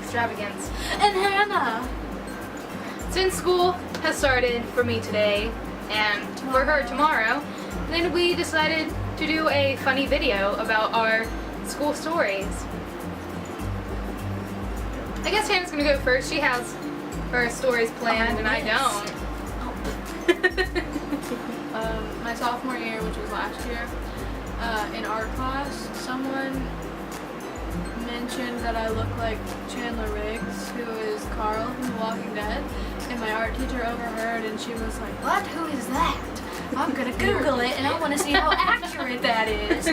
extravagance. And Hannah! Since school has started for me today and for her tomorrow, then we decided to do a funny video about our school stories. I guess Hannah's gonna go first. She has her stories planned and I don't. My sophomore year, which was last year, in art class, someone mentioned that I look like Chandler Riggs, who is Carl from The Walking Dead, and my art teacher overheard and she was like, "What? Who is that? I'm gonna Google it and I want to see how accurate that is."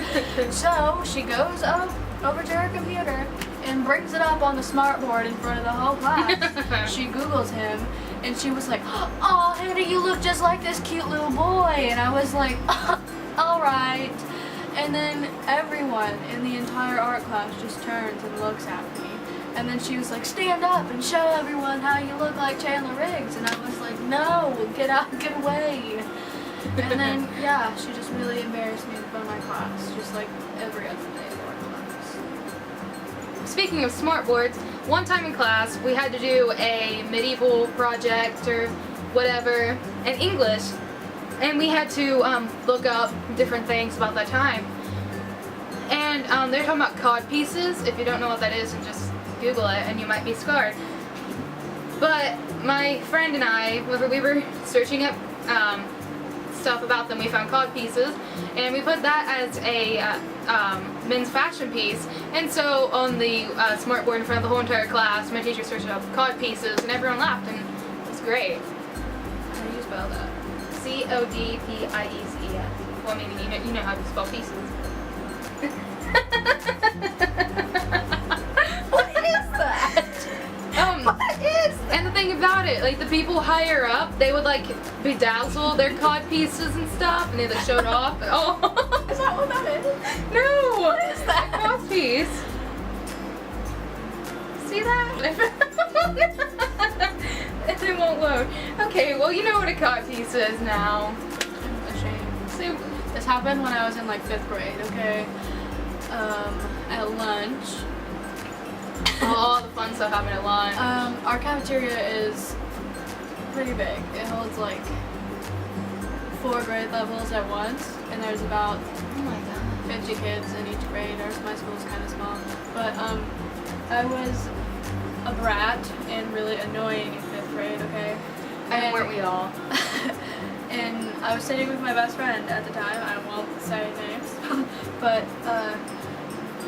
So she goes over to her computer and brings it up on the smart board in front of the whole class. She Googles him and she was like, "Oh, Hannah, you look just like this cute little boy." And I was like, "Alright." And then everyone in the entire art class just turns and looks at me. And then she was like, "Stand up and show everyone how you look like Chandler Riggs." And I was like, "No, get out, get away." And then, yeah, she just really embarrassed me in front of my class, just like every other day of art class. Speaking of smart boards, one time in class we had to do a medieval project or whatever in English, and we had to look up different things about that time. And they're talking about cod pieces. If you don't know what that is, and just Google it and you might be scarred. But my friend and I, whenever we were searching up stuff about them, we found cod pieces, and we put that as a men's fashion piece. And so on the smart board in front of the whole entire class, my teacher searched up cod pieces, and everyone laughed, and it was great. How do you spell that? C-O-D-P-I-E-C-E-S. Well, I mean, you know how to spell pieces. What is that? What is that? And the thing about it, like the people higher up, they would like bedazzle their cod pieces and stuff, and they like showed off. Oh, Is that what that is? no! What is that? A cod piece. See that? It won't load. Okay, well you know what a cod piece is now. I'm ashamed. So, This happened when I was in like 5th grade, okay? At lunch. all the fun stuff happened at lunch. Our cafeteria is pretty big. It holds like 4 grade levels at once, and there's about Oh my god. 50 kids in each grade. My school's kind of small, but I was a brat and really annoying in 5th grade. Okay, And weren't we all? and I was sitting with my best friend at the time. I won't say names, but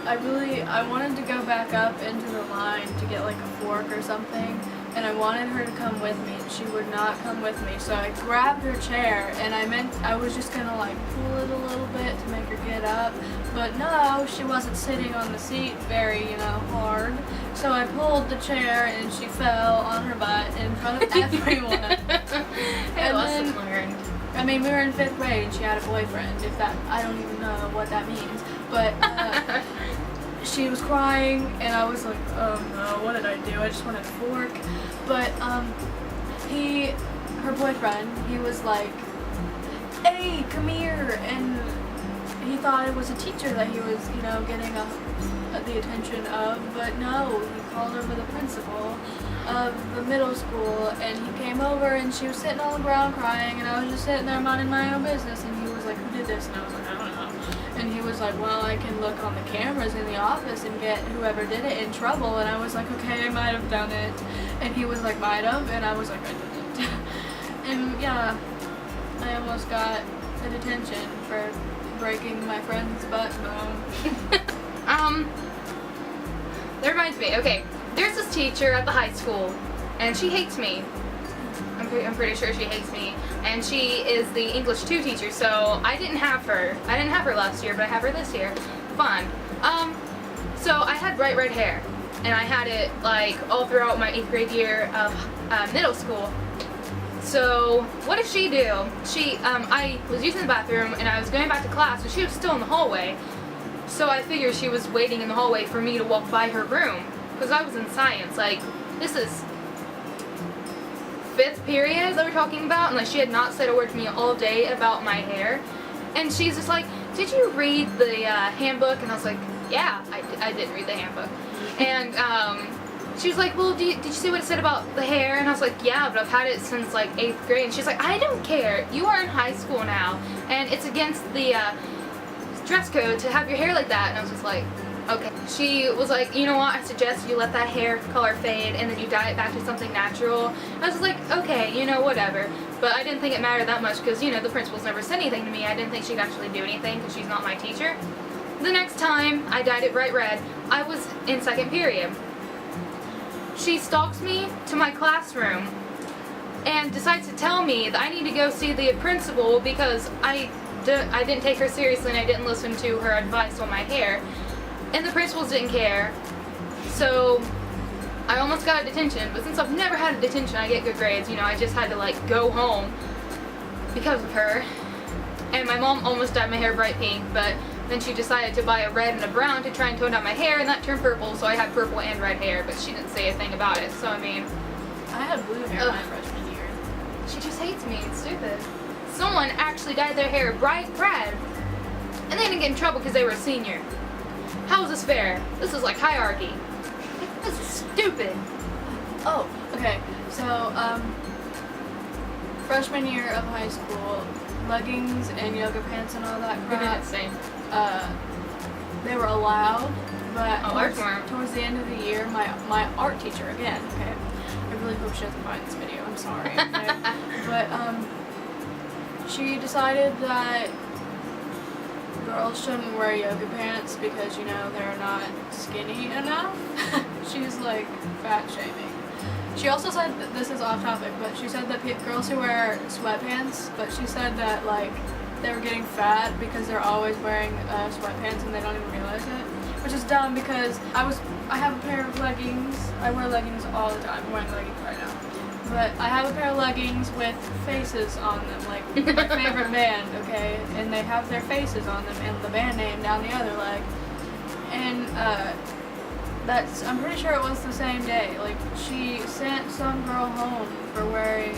I wanted to go back up into the line to get like a fork or something, and I wanted her to come with me, and she would not come with me. So I grabbed her chair, and I was just gonna like pull it a little bit to make her get up, but no, she wasn't sitting on the seat very, hard. So I pulled the chair, and she fell on her butt in front of everyone. Hey, lesson learned. I mean, we were in 5th grade and she had a boyfriend, I don't even know what that means, but she was crying and I was like, oh no, what did I do? I just wanted a fork. But her boyfriend, he was like, "Hey, come here," and he thought it was a teacher that he was, getting the attention of, but no, he called over the principal of the middle school, and he came over and she was sitting on the ground crying, and I was just sitting there minding my own business, and he was like, "Who did this?" And I was like, "I don't know." And he was like, "Well, I can look on the cameras in the office and get whoever did it in trouble." And I was like, "Okay, I might have done it." And he was like, "Might have?" And I was like, "I didn't." And yeah, I almost got a detention for breaking my friend's butt bone. That reminds me, okay, there's this teacher at the high school, and she hates me. I'm pretty sure she hates me, and she is the English 2 teacher, so I didn't have her last year, but I have her this year. Fun. So I had bright red hair, and I had it like all throughout my 8th grade year of middle school. So what did she do? I was using the bathroom, and I was going back to class, but she was still in the hallway. So I figured she was waiting in the hallway for me to walk by her room, because I was in science. Like, this is 5th period that we're talking about, and like she had not said a word to me all day about my hair. And she's just like, "Did you read the handbook?" And I was like, "Yeah, I did read the handbook." And she was like, well, did you see what it said about the hair? And I was like, yeah, but I've had it since like 8th grade. And she's like, I don't care. You are in high school now, and it's against the dress code to have your hair like that. And I was just like, okay. She was like, you know what, I suggest you let that hair color fade and then you dye it back to something natural. I was just like, okay, you know, whatever. But I didn't think it mattered that much because, you know, the principal's never said anything to me. I didn't think she'd actually do anything because she's not my teacher. The next time I dyed it bright red, I was in 2nd period. She stalks me to my classroom and decides to tell me that I need to go see the principal because I didn't take her seriously and I didn't listen to her advice on my hair. And the principals didn't care. So I almost got a detention, but since I've never had a detention, I get good grades. You know, I just had to like go home because of her. And my mom almost dyed my hair bright pink, but then she decided to buy a red and a brown to try and tone down my hair, and that turned purple, so I had purple and red hair, but she didn't say a thing about it. So I mean, I had blue hair my freshman year. she just hates me. It's stupid. Someone actually dyed their hair bright red, and they didn't get in trouble because they were a senior. How is this fair? This is like hierarchy. This is stupid. Oh, okay. So, freshman year of high school, leggings and yoga pants and all that crap. Same. They were allowed, but Oh, towards the end of the year, my art teacher again. Okay, I really hope she doesn't find this video. I'm sorry. Okay? But she decided that girls shouldn't wear yoga pants because, you know, they're not skinny enough. She's like fat shaming. She also said that, this is off topic, but she said that girls who wear sweatpants, but she said that like they were getting fat because they're always wearing sweatpants and they don't even realize it, which is dumb because I have a pair of leggings. I wear leggings all the time. I'm wearing leggings right now. But I have a pair of leggings with faces on them, like my favorite band, okay? And they have their faces on them and the band name down the other leg. And I'm pretty sure it was the same day. Like, she sent some girl home for wearing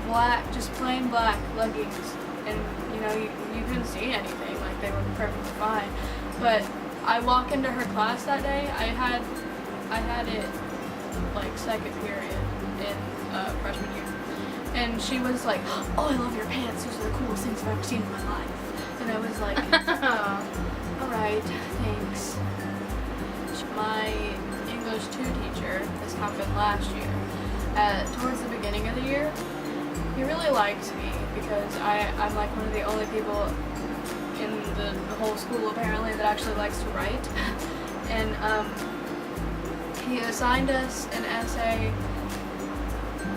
black, just plain black leggings. And, you know, you couldn't see anything, like they were perfectly fine. But I walk into her class that day, I had it like 2nd period in freshman year, and she was like, oh, I love your pants, those are the coolest things I've ever seen in my life. And I was like, alright, thanks. My English 2 teacher, this happened last year, towards the beginning of the year, he really likes me because I'm like one of the only people in the whole school apparently that actually likes to write. And he assigned us an essay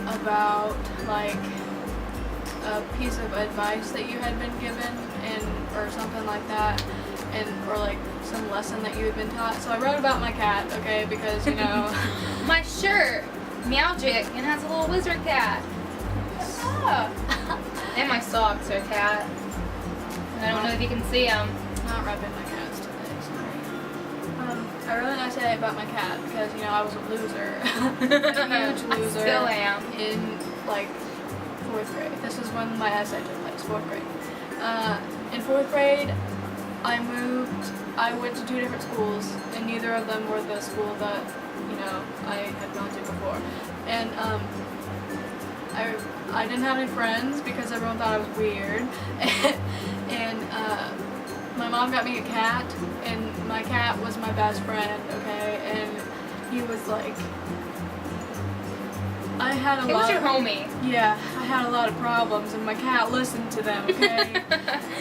about like a piece of advice that you had been given or something like that, or like some lesson that you had been taught. So I wrote about my cat, okay, because, you know, My shirt, Meowgic, and has a little wizard cat. And my socks are cat. And I don't know if you can see them. not repping my cats today, sorry. I wrote an essay about my cat because, you know, I was a loser. A huge loser. I still am. In like 4th grade. This is when my essay took place, 4th grade. In 4th grade, I went to 2 different schools, and neither of them were the school that, you know, I had gone to before. And I didn't have any friends because everyone thought I was weird. And my mom got me a cat, and my cat was my best friend, okay? And he was like, I had a lot. He was your homie. Yeah, I had a lot of problems, and my cat listened to them, okay?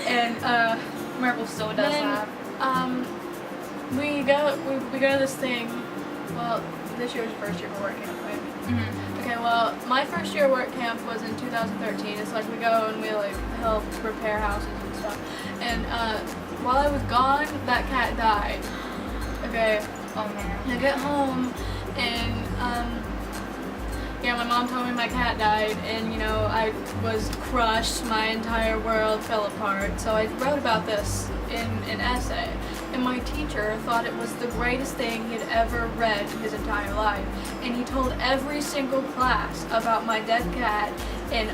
And Marvel still does that. We go to this thing. Well, this year was the first year for work camp, right? Mm-hmm. Okay, well, my first year work camp was in 2013. It's like we go and we like help repair houses and stuff. And while I was gone, that cat died. Okay. Oh man. I get home and yeah, my mom told me my cat died, and, you know, I was crushed. My entire world fell apart. So I wrote about this in an essay, and my teacher thought it was the greatest thing he'd ever read in his entire life. And he told every single class about my dead cat, and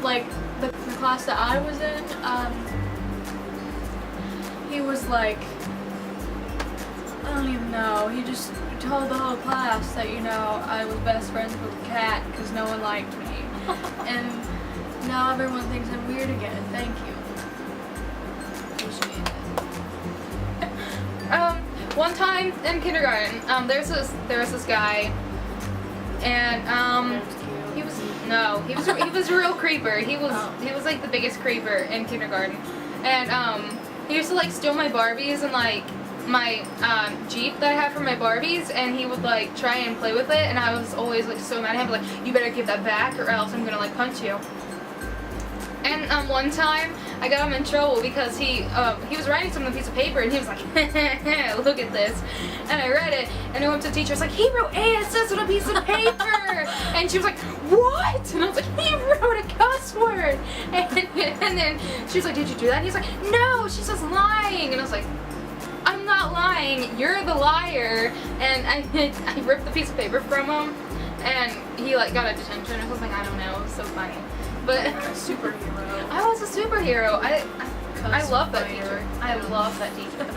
like the class that I was in, he was like, don't even know. He just told the whole class that, I was best friends with a cat because no one liked me. And now everyone thinks I'm weird again. Thank you. Appreciate it. One time in kindergarten, there was this guy, and he was a real creeper. He was like the biggest creeper in kindergarten, and he used to like steal my Barbies and like my Jeep that I had for my Barbies, and he would like try and play with it, and I was always like so mad at him, like, you better give that back or else I'm gonna like punch you. And one time I got him in trouble because he was writing something on a piece of paper, and he was like, look at this. And I read it, and I went to the teacher. I was like, he wrote ASS on a piece of paper. And she was like, what? And I was like, he wrote a cuss word. And then she was like, did you do that? And he's like, no, she's just lying. And I was like, I'm not lying. You're the liar. And I ripped the piece of paper from him, and he like got a detention or something. I don't know. It was so funny. But Like a superhero. I was a superhero. I love that teacher. I love that teacher.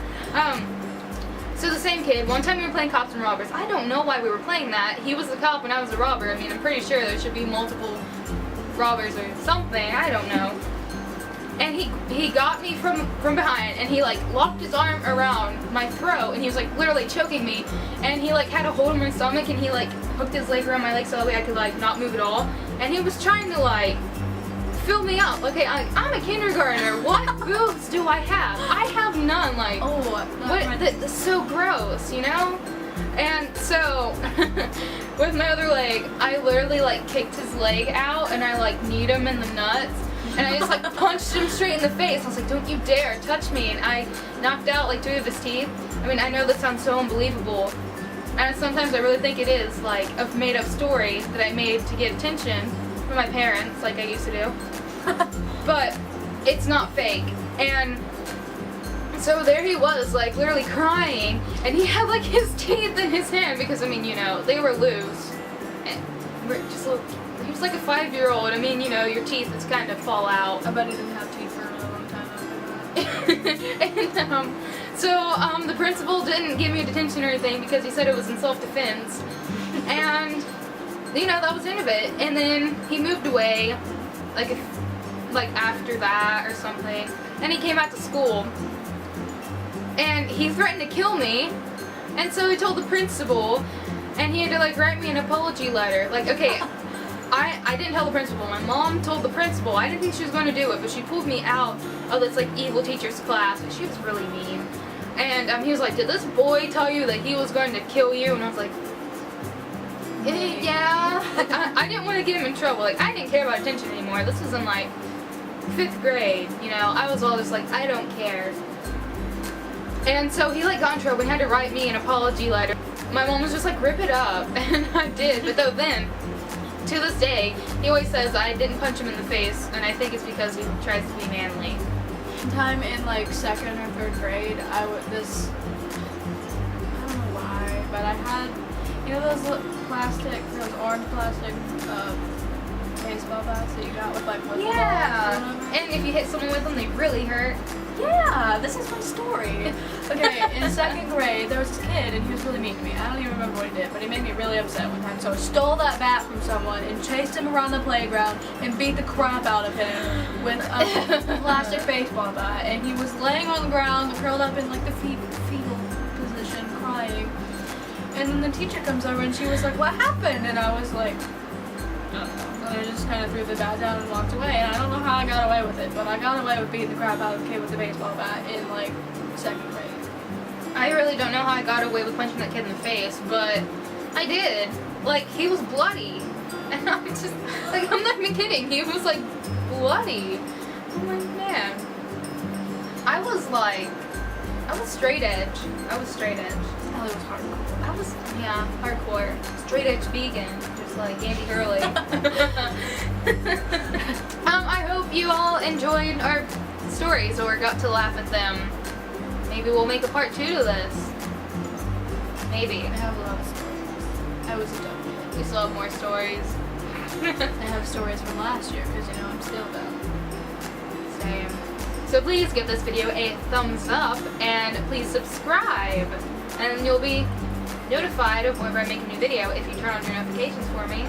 So the same kid, one time we were playing cops and robbers. I don't know why we were playing that. He was the cop and I was the robber. I mean, I'm pretty sure there should be multiple robbers or something. I don't know. And he got me from behind, and he like locked his arm around my throat, and he was like literally choking me, and he like had a hold on my stomach, and he like hooked his leg around my leg so that way I could like not move at all, and he was trying to like fill me up. Okay, I'm a kindergartner. What boobs do I have? I have none. Like, that's so gross, you know? And so, with my other leg, I literally like kicked his leg out, and I like kneed him in the nuts, and I just like punched him straight in the face. I was like, don't you dare touch me. And I knocked out like 2 of his teeth. I mean, I know this sounds so unbelievable, and sometimes I really think it is like a made up story that I made to get attention from my parents, like I used to do. But it's not fake. And so there he was, like literally crying, and he had like his teeth in his hand because, I mean, you know, they were loose. And he was like a 5-year-old. I mean, you know, your teeth just kind of fall out. I bet he didn't have teeth for a really long time after that. And so the principal didn't give me a detention or anything because he said it was in self-defense. And you know, that was the end of it. And then he moved away, like after that or something. And he came back to school, and he threatened to kill me. And so he told the principal, and he had to like write me an apology letter. Like, okay, I didn't tell the principal. My mom told the principal. I didn't think she was going to do it, but she pulled me out of this like evil teacher's class. Like, she was really mean. And he was like, did this boy tell you that he was going to kill you? And I was like, yeah. Like, I didn't want to get him in trouble. Like, I didn't care about attention anymore. This was in like 5th grade, you know. I was all just like, I don't care. And so he like got in trouble. He had to write me an apology letter. My mom was just like, rip it up. And I did. But though then, to this day, he always says I didn't punch him in the face, and I think it's because he tries to be manly. One time in like 2nd or 3rd grade, I don't know why, but I had, you know those orange plastic baseball bats that you got with like with Yeah. And if you hit someone with them, they really hurt. Yeah, this is my story. Okay, in 2nd grade, there was this kid, and he was really mean to me. I don't even remember what he did, but he made me really upset one time. So I stole that bat from someone and chased him around the playground and beat the crap out of him with a plastic baseball bat. And he was laying on the ground, curled up in like the fetal position, crying. And then the teacher comes over, and she was like, "What happened?" And I was like, "I don't know." And I just kind of threw the bat down and walked away. And I don't know how I got away with it, but I got away with beating the crap out of the kid with the baseball bat in like 2nd grade. I really don't know how I got away with punching that kid in the face, but I did. Like, he was bloody. And I'm just, like, I'm not even kidding. He was, like, bloody. I'm like, man. I was straight edge. Ellie was hardcore. Yeah, hardcore. Straight edge vegan. Just like Andy Hurley. I hope you all enjoyed our stories or got to laugh at them. Maybe we'll make a part 2 to this. Maybe. I have a lot of stories. I was a dumb kid. We still have more stories. I have stories from last year because, you know, I'm still dumb. Same. So please give this video a thumbs up and please subscribe. and you'll be notified of whenever I make a new video if you turn on your notifications for me.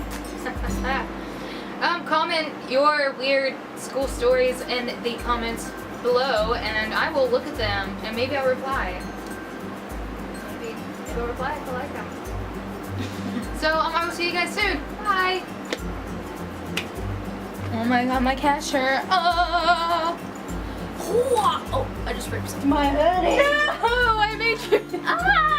Comment your weird school stories in the comments below, and I will look at them, and maybe I'll reply. Maybe I'll reply if I like them. So I will see you guys soon. Bye. Oh my god, my cat shirt. Oh, Oh, I just ripped something. My hoodie. no, I made you. Ah!